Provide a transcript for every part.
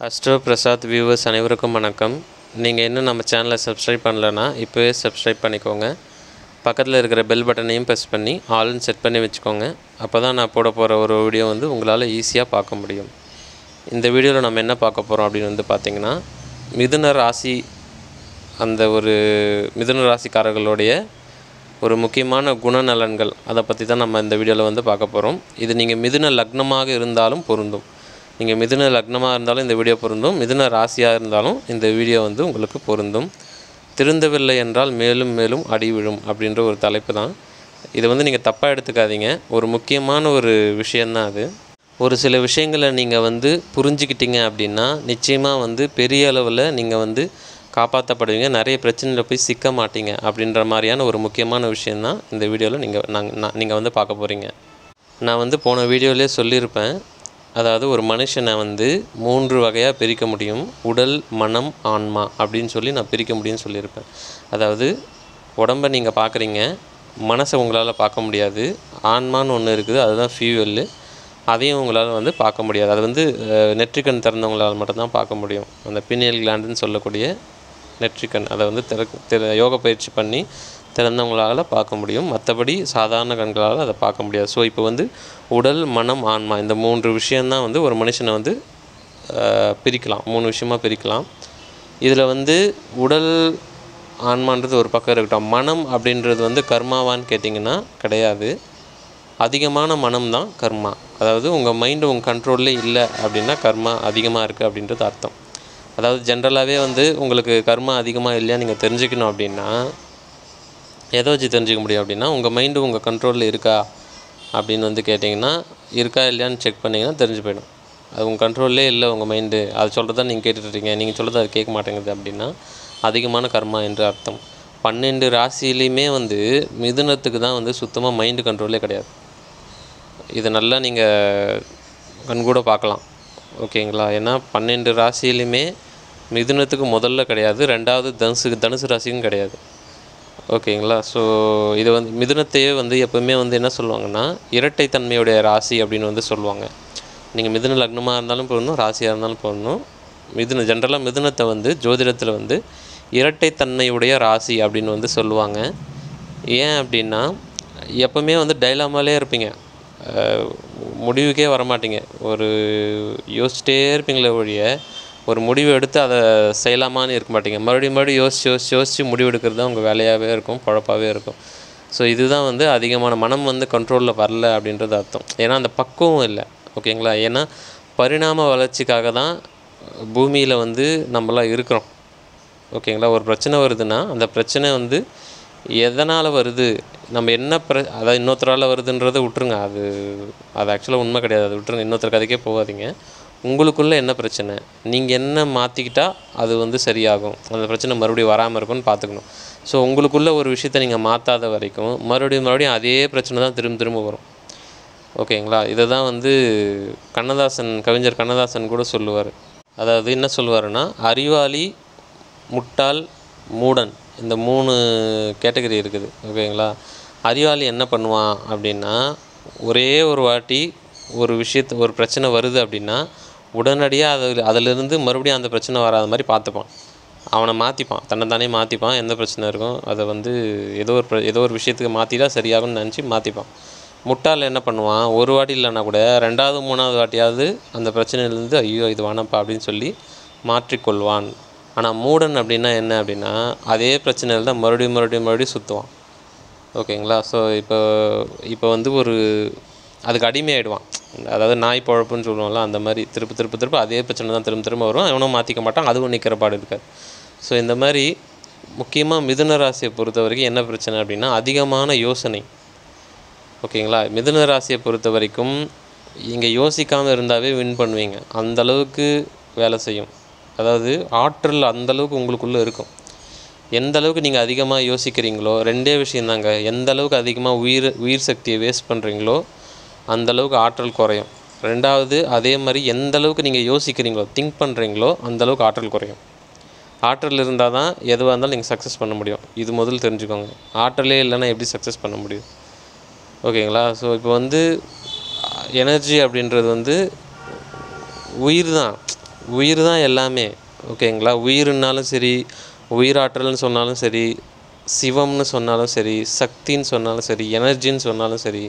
Astro Prasad viewers அனைவருக்கும் வணக்கம். நீங்கள் இன்னும் நம்ம சேனலை சப்ஸ்கிரைப் பண்ணலன்னா இப்போவே சப்ஸ்கிரைப் பண்ணிக்கோங்க. பக்கத்தில் இருக்கிற பெல் பட்டனையும் ப்ரெஸ் பண்ணி ஆல்னு செட் பண்ணி வச்சுக்கோங்க. அப்போ தான் நான் போட போகிற ஒரு வீடியோ உங்களால் ஈஸியாக பார்க்க முடியும். இந்த வீடியோவில் நம்ம என்ன பார்க்க போகிறோம் அப்படின்னு பார்த்திங்கன்னா, மிதுன ராசி அந்த ஒரு மிதுன ராசிக்காரர்களுடைய ஒரு முக்கியமான குணநலன்கள் அதை பற்றி தான் நம்ம இந்த வீடியோவில் பார்க்க போகிறோம். இது நீங்கள் மிதுன லக்னமாக இருந்தாலும் பொருந்தும். நீங்கள் மிதுன லக்னமாக இருந்தாலும் இந்த வீடியோ பொருந்தும், மிதுன ராசியாக இருந்தாலும் இந்த வீடியோ உங்களுக்கு பொருந்தும். திருந்தவில்லை என்றால் மேலும் மேலும் அடி விழும் அப்படின்ற ஒரு தலைப்பு தான். இதை நீங்கள் தப்பாக எடுத்துக்காதீங்க. ஒரு முக்கியமான ஒரு விஷயந்தான் அது. ஒரு சில விஷயங்களை நீங்கள் புரிஞ்சுக்கிட்டீங்க அப்படின்னா நிச்சயமாக பெரிய அளவில் நீங்கள் காப்பாற்றப்படுவீங்க. நிறைய பிரச்சனையில் போய் சிக்க மாட்டீங்க அப்படின்ற மாதிரியான ஒரு முக்கியமான விஷயந்தான் இந்த வீடியோவில் நீங்கள் பார்க்க போகிறீங்க. நான் போன வீடியோவிலே சொல்லியிருப்பேன். அதாவது ஒரு மனுஷனை 3 வகையாக பிரிக்க முடியும். உடல், மனம், ஆன்மா அப்படின்னு சொல்லி நான் பிரிக்க முடியும்னு சொல்லியிருப்பேன். அதாவது உடம்பை நீங்கள் பார்க்குறீங்க, மனசை உங்களால் பார்க்க முடியாது. ஆன்மான்னு ஒன்று இருக்குது, அதுதான் ஃபியூவல். அதையும் உங்களால் பார்க்க முடியாது. அது நெற்றிக்கண் திறந்தவங்களால் மட்டும்தான் பார்க்க முடியும். அந்த பினியல் கிளாண்டுன்னு சொல்லக்கூடிய நெற்றிக்கண் அதை யோக பயிற்சி பண்ணி திறந்தவங்களால் பார்க்க முடியும். மற்றபடி சாதாரண கண்களால் அதை பார்க்க முடியாது. ஸோ இப்போ உடல், மனம், ஆன்மா இந்த 3 விஷயந்தான் ஒரு மனுஷனை பிரிக்கலாம். 3 விஷயமாக பிரிக்கலாம். இதில் உடல், ஆன்மான்றது ஒரு பக்கம் இருக்கட்டும். மனம் அப்படின்றது கர்மாவான்னு கேட்டிங்கன்னா கிடையாது. அதிகமான மனம் தான் கர்மா. அதாவது உங்கள் மைண்டு உங்கள் கண்ட்ரோல்லே இல்லை அப்படின்னா கர்மா அதிகமாக இருக்குது அப்படின்றது அர்த்தம். அதாவது ஜென்ரலாகவே உங்களுக்கு கர்மா அதிகமாக இல்லையா நீங்கள் தெரிஞ்சுக்கணும் அப்படின்னா எதை வச்சு தெரிஞ்சிக்க முடியும் அப்படின்னா, உங்கள் மைண்டு உங்கள் கண்ட்ரோலில் இருக்கா அப்படின்னு கேட்டிங்கன்னா, இருக்கா இல்லையான்னு செக் பண்ணிங்கன்னா தெரிஞ்சு போயிடும். அது உங்கள் கண்ட்ரோல்லே இல்லை உங்கள் மைண்டு, அது சொல்கிறதா நீங்கள் கேட்டுட்ருக்கீங்க, நீங்கள் சொல்கிறது அது கேட்க மாட்டேங்குது அப்படின்னா அதிகமான கர்மா என்று அர்த்தம். 12 ராசிலையுமே மிதுனத்துக்கு தான் சுத்தமாக மைண்டு கண்ட்ரோலே கிடையாது. இதை நல்லா நீங்கள் கண்கூட பார்க்கலாம். ஓகேங்களா? ஏன்னா 12 ராசிலையுமே மிதுனத்துக்கு முதல்ல கிடையாது, 2வது தனுசு ராசிக்கும் கிடையாது. ஓகேங்களா? ஸோ இது மிதுனத்தையே எப்போவுமே என்ன சொல்லுவாங்கன்னா, இரட்டைத்தன்மையுடைய ராசி அப்படின்னு சொல்லுவாங்க. நீங்கள் மிதுன லக்னமாக இருந்தாலும் போடணும், ராசியாக இருந்தாலும் போடணும். ஜென்ரலாக மிதுனத்தை ஜோதிடத்தில் இரட்டைத்தன்மையுடைய ராசி அப்படின்னு சொல்லுவாங்க. ஏன் அப்படின்னா, எப்போவுமே டைலாமாலே இருப்பீங்க, முடிவுக்கே வரமாட்டீங்க. ஒரு யோசிச்சிட்டே இருப்பீங்களே ஒழிய ஒரு முடிவு எடுத்து அதை செய்யலாமான்னு இருக்க மாட்டீங்க. மறுபடியும் யோசித்து முடிவு எடுக்கிறது தான் உங்கள் வேலையாகவே இருக்கும், பழப்பாகவே இருக்கும். ஸோ இதுதான் அதிகமான மனம் கண்ட்ரோலில் வரல அப்படின்றது அர்த்தம். ஏன்னா அந்த பக்குவம் இல்லை. ஓகேங்களா? ஏன்னா பரிணாம வளர்ச்சிக்காக தான் பூமியில் நம்மளாம் இருக்கிறோம். ஓகேங்களா? ஒரு பிரச்சனை வருதுன்னா அந்த பிரச்சனை எதனால் வருது, நம்ம என்ன அதாவது இன்னொருத்தரால் வருதுன்றதை விட்டுருங்க. அது ஆக்சுவலாக உண்மை கிடையாது. அது விட்டுருங்க, இன்னொருத்தர் கதைக்கே போகாதீங்க. உங்களுக்குள்ளே என்ன பிரச்சனை, நீங்கள் என்ன மாற்றிக்கிட்டால் அது சரியாகும், அந்த பிரச்சனை மறுபடியும் வராமல் இருக்கும்னு பார்த்துக்கணும். ஸோ உங்களுக்குள்ளே ஒரு விஷயத்தை நீங்கள் மாற்றாத வரைக்கும் மறுபடியும் அதே பிரச்சனை தான் திரும்ப வரும். ஓகேங்களா? இதை தான் கவிஞர் கண்ணதாசன் கூட சொல்லுவார். அதாவது என்ன சொல்லுவாருன்னா, அறிவாளி, முட்டாள், மூடன் இந்த 3 கேட்டகரி இருக்குது. ஓகேங்களா? அறிவாளி என்ன பண்ணுவான் அப்படின்னா, ஒரே ஒரு வாட்டி ஒரு பிரச்சனை வருது அப்படின்னா உடனடியாக அதிலிருந்து மறுபடியும் அந்த பிரச்சனை வராத மாதிரி பார்த்துப்பான். அவனை மாற்றிப்பான், தன்னைத்தானே மாற்றிப்பான். எந்த பிரச்சனை இருக்கும் அதை ஏதோ ஒரு விஷயத்துக்கு மாற்றிட்டா சரியாகும்னு நினச்சி மாற்றிப்பான். முட்டாள் என்ன பண்ணுவான், ஒரு வாட்டி இல்லைன்னா கூட 2வது 3வது வாட்டியாவது அந்த பிரச்சனையிலேருந்து ஐயோ இது வேணாம்ப்பா அப்படின்னு சொல்லி மாற்றிக்கொள்வான். ஆனால் மூடன் அப்படின்னா என்ன அப்படின்னா, அதே பிரச்சனையில் தான் மறுபடியும் சுற்றுவான். ஓகேங்களா? ஸோ இப்போ ஒரு அதுக்கு அடிமையாகிடுவான். அதாவது நாய் பழப்புன்னு சொல்லுவோம்ல, அந்த மாதிரி திரும்ப அதே பிரச்சனை தான் திரும்ப வரும். எவனும் மாற்றிக்க மாட்டான், அதுவும் நிற்கிற பாடு இருக்காது. ஸோ இந்த மாதிரி முக்கியமாக மிதுன ராசியை பொறுத்த வரைக்கும் என்ன பிரச்சனை அப்படின்னா, அதிகமான யோசனை. ஓகேங்களா? மிதுன ராசியை பொறுத்த வரைக்கும் இங்கே யோசிக்காமல் இருந்தாவே வின் பண்ணுவீங்க. அந்தளவுக்கு வேலை செய்யும். அதாவது ஆற்றல் அந்தளவுக்கு உங்களுக்குள்ளே இருக்கும். எந்த அளவுக்கு நீங்கள் அதிகமாக யோசிக்கிறீங்களோ, 2 விஷயந்தாங்க. எந்த அளவுக்கு அதிகமாக உயிர் சக்தியை வேஸ்ட் பண்ணுறீங்களோ அந்தளவுக்கு ஆற்றல் குறையும். 2வது அதே மாதிரி எந்த அளவுக்கு நீங்கள் யோசிக்கிறீங்களோ, திங்க் பண்ணுறீங்களோ அந்தளவுக்கு ஆற்றல் குறையும். ஆற்றல் இருந்தால் தான் எதுவாக இருந்தாலும் நீங்கள் சக்ஸஸ் பண்ண முடியும். இது முதல் தெரிஞ்சுக்கோங்க. ஆற்றலே இல்லைன்னா எப்படி சக்ஸஸ் பண்ண முடியும்? ஓகேங்களா? ஸோ இப்போ எனர்ஜி அப்படின்றது உயிர் தான். உயிர் தான் எல்லாமே. ஓகேங்களா? உயிர்னாலும் சரி, உயிராற்றல்னு சொன்னாலும் சரி, சிவம்னு சொன்னாலும் சரி, சக்தின்னு சொன்னாலும் சரி, எனர்ஜின்னு சொன்னாலும் சரி,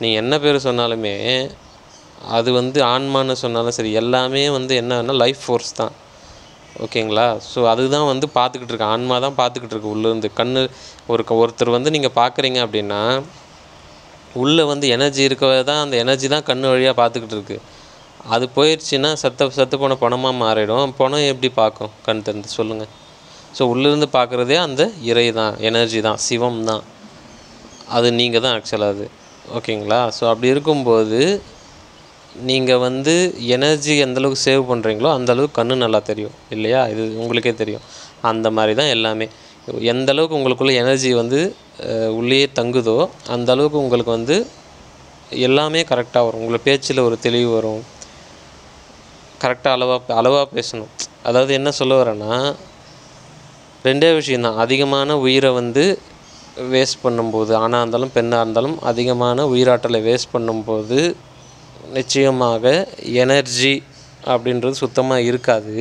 நீங்கள் என்ன பேர் சொன்னாலுமே அது வந்து ஆன்மான்னு சொன்னாலும் சரி, எல்லாமே வந்து என்னன்னா லைஃப் ஃபோர்ஸ் தான். ஓகேங்களா? ஸோ அதுதான் வந்து பார்த்துக்கிட்டு இருக்கு. ஆன்மா தான் பார்த்துக்கிட்டு இருக்கு உள்ளேருந்து. ஒருத்தர் வந்து நீங்கள் பார்க்குறீங்க அப்படின்னா, உள்ளே வந்து எனர்ஜி இருக்கவே தான் அந்த எனர்ஜி தான் கண் வழியாக பார்த்துக்கிட்டு இருக்கு. அது போயிடுச்சுன்னா செத்து போன பணமாக மாறிடும். பணம் எப்படி பார்க்கும் கண் திறந்து சொல்லுங்கள்? ஸோ உள்ளேருந்து பார்க்குறதே அந்த இறை தான், எனர்ஜி தான், சிவம் தான். அது நீங்கள் தான் ஆக்சுவலாக அது. ஓகேங்களா? ஸோ அப்படி இருக்கும்போது நீங்கள் வந்து எனர்ஜி எந்தளவுக்கு சேவ் பண்ணுறீங்களோ அந்தளவுக்கு கண் நல்லா தெரியும் இல்லையா? இது உங்களுக்கே தெரியும். அந்த மாதிரி தான் எல்லாமே. எந்தளவுக்கு உங்களுக்குள்ள எனர்ஜி வந்து உள்ளேயே தங்குதோ அந்தளவுக்கு உங்களுக்கு வந்து எல்லாமே கரெக்டாக வரும். உங்களை பேச்சில் ஒரு தெளிவு வரும். கரெக்டாக அளவாக பேசணும். அதாவது என்ன சொல்ல வரேன்னா, 2 விஷயந்தான். அதிகமான உயிரை வந்து வேஸ்ட் பண்ணும்போது, ஆணாக இருந்தாலும் பெண்ணாக இருந்தாலும் அதிகமான உயிராற்றலை வேஸ்ட் பண்ணும்போது நிச்சயமாக எனர்ஜி அப்படின்றது சுத்தமாக இருக்காது.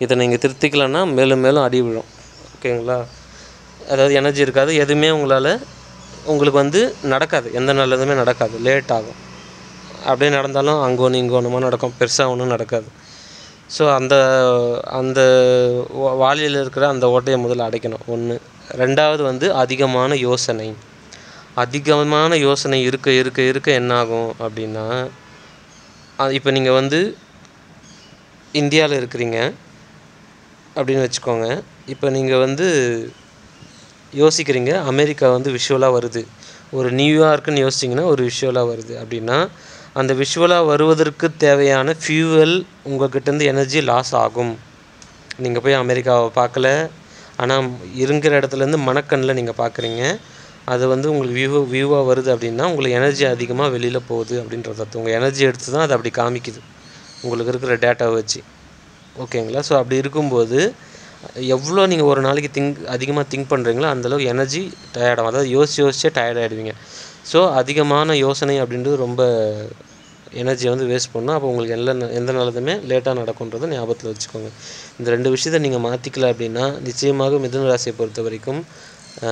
இதை நீங்கள் திருத்திக்கலைன்னா மேலும் மேலும் அடி விழும். ஓகேங்களா? அதாவது எனர்ஜி இருக்காது. எதுவுமே உங்களுக்கு வந்து நடக்காது. எந்த நல்லதுமே நடக்காது. லேட் ஆகும். அப்படியே நடந்தாலும் அங்கே ஒன்று இங்கே ஒன்றுமா நடக்கும். பெருசாக ஒன்றும் நடக்காது. ஸோ அந்த அந்த வாளியில் இருக்கிற அந்த ஓட்டையை முதல்ல அடைக்கணும். 1. 2வது வந்து அதிகமான யோசனை. அதிகமான யோசனை இருக்க இருக்க இருக்க என்னாகும் அப்படின்னா, இப்போ நீங்கள் வந்து இந்தியாவில் இருக்கிறீங்க அப்படின்னு வச்சுக்கோங்க. இப்போ நீங்கள் வந்து யோசிக்கிறீங்க, அமெரிக்கா வந்து விஷுவலாக வருது. ஒரு நியூயார்க்குன்னு யோசிச்சிங்கன்னா ஒரு விஷுவலாக வருது அப்படின்னா, அந்த விஷுவலாக வருவதற்கு தேவையான ஃபியூவல் உங்கள்கிட்டேருந்து எனர்ஜி லாஸ் ஆகும். நீங்கள் போய் அமெரிக்காவை பார்க்கல, ஆனால் இருக்கிற இடத்துலேருந்து மனக்கண்ணில் நீங்கள் பார்க்குறீங்க. அது வந்து உங்களுக்கு வியூவாக வருது அப்படின்னா உங்களுக்கு எனர்ஜி அதிகமாக வெளியில் போகுது அப்படின்றது. உங்கள் எனர்ஜி எடுத்து தான் அது அப்படி காமிக்குது உங்களுக்கு இருக்கிற டேட்டாவை வச்சு. ஓகேங்களா? ஸோ அப்படி இருக்கும்போது எவ்வளோ நீங்கள் ஒரு நாளைக்கு அதிகமாக திங்க் பண்ணுறீங்களோ அந்தளவுக்கு எனர்ஜி டயர்டாகும். அதாவது யோசிச்சே டயர்டாகிடுவீங்க. ஸோ அதிகமான யோசனை அப்படின்றது ரொம்ப எனர்ஜியை வந்து வேஸ்ட் பண்ணணும். அப்போ உங்களுக்கு எந்த நல்லதுமே லேட்டாக நடக்குன்றதை ஞாபகத்தில் வச்சுக்கோங்க. இந்த 2 விஷயத்தை நீங்கள் மாற்றிக்கல அப்படின்னா நிச்சயமாக மிதுன ராசியை பொறுத்த வரைக்கும்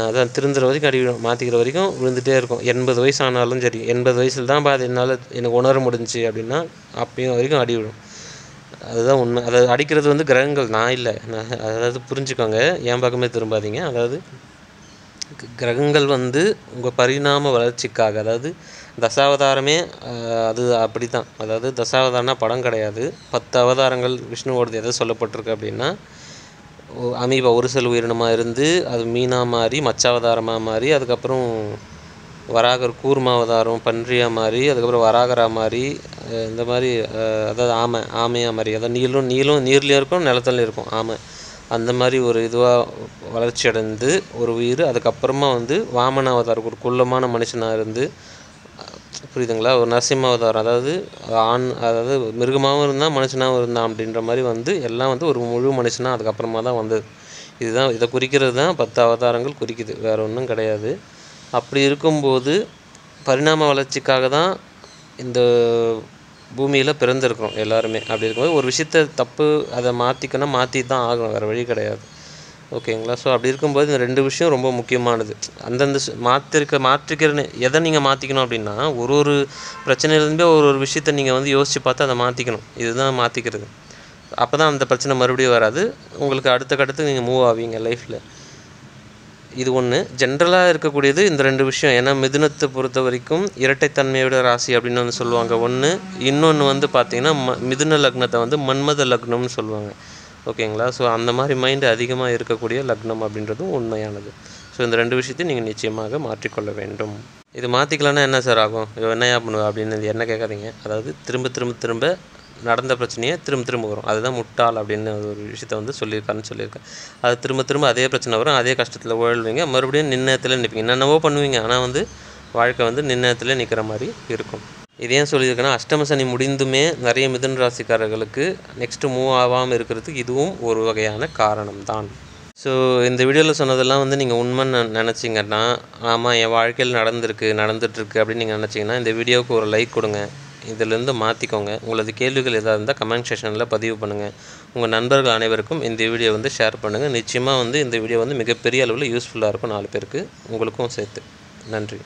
அதான் திருந்துற வரைக்கும் அடி விழும். மாற்றிக்கிற வரைக்கும் விழுந்துகிட்டே இருக்கும். 80 வயசு ஆனாலும் சரி, 80 வயசில் தான் அது எனக்கு உணர முடிஞ்சு அப்படின்னா அப்பயும் வரைக்கும் அடி விழும். அதுதான் உண்மை. அதை அடிக்கிறது வந்து கிரகங்கள், நான் இல்லை. அதாவது புரிஞ்சுக்கோங்க, என் பக்கமே திரும்பாதீங்க. அதாவது கிரகங்கள் வந்து உங்கள் பரிணாம வளர்ச்சிக்காக, அதாவது தசாவதாரமே அது அப்படி தான். அதாவது தசாவதாரம்னா படம் கிடையாது. 10 அவதாரங்கள் விஷ்ணுவோடது எதை சொல்லப்பட்டிருக்கு அப்படின்னா, அமீபா ஒரு செல் உயிரினமாக இருந்து அது மீனாக மாறி மச்சாவதாரமாக மாறி அதுக்கப்புறம் வராகர் கூர்மாவதாரம் பன்றியாக மாறி அதுக்கப்புறம் வராகராக மாறி இந்த மாதிரி அதாவது ஆமையாக மாறி, அதாவது நீர்லேயும் இருக்கும் நிலத்துலையும் இருக்கும் ஆமை. அந்த மாதிரி ஒரு இதுவாக வளர்ச்சி அடைந்து ஒரு உயிர் அதுக்கப்புறமா வந்து வாமன அவதாரம் ஒரு குள்ளமான மனுஷனாக இருந்து, புரியுதுங்களா? ஒரு நரசிம்ம அவதாரம், அதாவது மிருகமாகவும் இருந்தால் மனுஷனாகவும் இருந்தான் அப்படின்ற மாதிரி வந்து எல்லாம் வந்து ஒரு முழு மனுஷனாக அதுக்கப்புறமா தான் வந்தது. இதை குறிக்கிறது தான் 10 அவதாரங்கள் குறிக்குது, வேறு ஒன்றும் கிடையாது. அப்படி இருக்கும்போது பரிணாம வளர்ச்சிக்காக தான் இந்த பூமியில் பிறந்திருக்கிறோம் எல்லாருமே. அப்படி இருக்கும்போது ஒரு விஷயத்த தப்பு அதை மாற்றி தான் ஆகணும், வேறு வழி கிடையாது. ஓகேங்களா? ஸோ அப்படி இருக்கும்போது இந்த 2 விஷயம் ரொம்ப முக்கியமானது. அந்தந்த மாற்றிக்கிறன்னு எதை நீங்கள் மாற்றிக்கணும் அப்படின்னா, ஒரு பிரச்சனையிலேருந்தே ஒரு விஷயத்த நீங்கள் வந்து யோசித்து பார்த்து அதை மாற்றிக்கணும். இதுதான் மாற்றிக்கிறது. அப்போ தான் அந்த பிரச்சனை மறுபடியும் வராது. உங்களுக்கு அடுத்த கட்டத்துக்கு நீங்கள் மூவ் ஆவீங்க லைஃப்பில். இது ஒன்று. ஜென்ரலாக இருக்கக்கூடியது இந்த 2 விஷயம். ஏன்னா மிதுனத்தை பொறுத்த வரைக்கும் இரட்டைத்தன்மையோட ராசி அப்படின்னு வந்து சொல்லுவாங்க ஒன்று. இன்னொன்று வந்து பார்த்திங்கன்னா மிதுன லக்னத்தை வந்து மன்மத லக்னம்னு சொல்லுவாங்க. ஓகேங்களா? ஸோ அந்த மாதிரி மைண்டு அதிகமாக இருக்கக்கூடிய லக்னம் அப்படின்றதும் உண்மையானது. ஸோ இந்த 2 விஷயத்தையும் நீங்கள் நிச்சயமாக மாற்றிக்கொள்ள வேண்டும். இது மாற்றிக்கலான்னா என்ன சார் ஆகும், என்னையா பண்ணுவேன் அப்படின்னு என்ன கேட்காதீங்க. அதாவது திரும்ப நடந்த பிரச்சனையே திரும்ப வரும். அதுதான் முட்டாள் அப்படின்னு ஒரு விஷயத்த வந்து சொல்லியிருக்கேன். அது திரும்ப அதே பிரச்சனை வரும், அதே கஷ்டத்தில் உழல்வீங்க, மறுபடியும் நிர்ணயத்தில் நிற்பீங்க. என்னென்னவோ பண்ணுவீங்க, ஆனால் வந்து வாழ்க்கை வந்து நிர்ணயத்தில் நிற்கிற மாதிரி இருக்கும். இது ஏன் சொல்லியிருக்கேன்னா, அஷ்டம சனி முடிந்துமே நிறைய மிதுன ராசிக்காரர்களுக்கு நெக்ஸ்ட்டு மூவ் ஆகாமல் இருக்கிறதுக்கு இதுவும் ஒரு வகையான காரணம்தான். ஸோ இந்த வீடியோவில் சொன்னதெல்லாம் வந்து நீங்கள் உண்மைன்னு நினச்சிங்கன்னா, ஆமாம் என் வாழ்க்கையில் நடந்துட்டுருக்கு அப்படின்னு நீங்கள் நினச்சிங்கன்னா இந்த வீடியோவுக்கு ஒரு லைக் கொடுங்க. இதிலிருந்து மாற்றிக்கோங்க. உங்களது கேள்விகள் எதாக இருந்தால் கமெண்ட் செக்ஷனில் பதிவு பண்ணுங்கள். உங்கள் நண்பர்கள் அனைவருக்கும் இந்த வீடியோ வந்து ஷேர் பண்ணுங்கள். நிச்சயமாக வந்து இந்த வீடியோ வந்து மிகப்பெரிய அளவில் யூஸ்ஃபுல்லாக இருக்கும் 4 பேருக்கு, உங்களுக்கும் சேர்த்து. நன்றி.